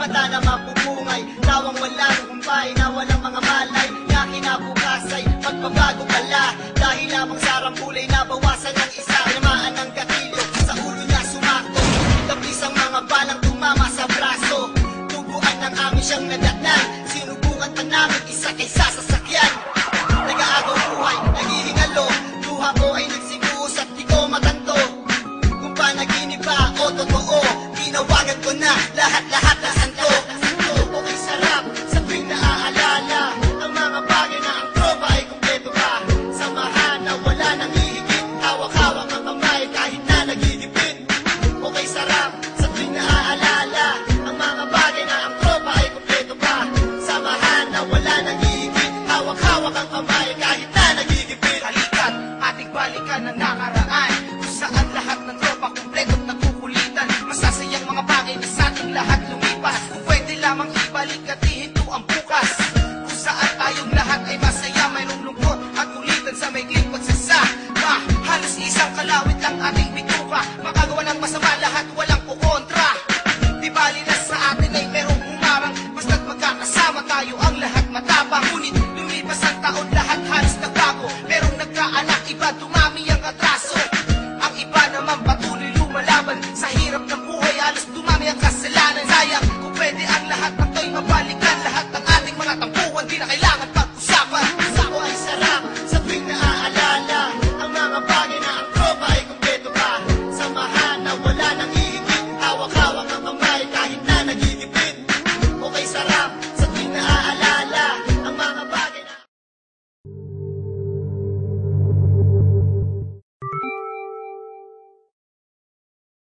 mata na mapupungay, tawang walang kumpay na walang mga malay, na kinabukasay magbabago pala, dahil lamang sa rambulay nabawasan ng isa, namaan ng gatilyo sa ulo niya sumako, tapis ang mga balang tumama sa braso, tubuan ng amin siyang nadatnan, sinubukan pa namin isa kaysa sasakyan, nag-aagaw buhay, naghihingalo, luha ko ay nagsibuhos at di ko matanto, kung panaginip ba o totoo, tinawagan ko na lahat-lahat na santo. Okay, sarap sa tuwing naaalala ang mga bagay na ang tropa ay kumpleto pa, samahan na wala nang hihigit, hawak-hawak ang kamay kahit na nagigipit. Okay, sarap sa tuwing naaalala ang mga bagay na ang tropa ay kumpleto pa, samahan na wala nang hihigit, hawak-hawak ang kamay kahit na nagigipit. Halika't ating balikan ang nakaraan, kung saan lahat ng tropa kumpletong nagkukulitan, masasayang mga bagay na sa ating lahat lumipas, kung pwede lamang ibalik at ihinto ang bukas, kung saan tayong lahat ay masaya, mayroong lungkot at kulitan sa may kling pagsasama, halos isang kalawit lang ating bituka, makagawa ng masama lahat walang kukontra, di bali na sa atin ay merong humarang, basta't magkakasama tayo ang lahat matapang, ngunit lumipas ang taon lahat halos nagbago, merong nagkaanak, iba dumami ang atraso, ang iba naman patuloy lumalaban, sa hirap ng buhay halos dumami ang kasalanan, sayang kung pwede ang lahat ng to'y mabalik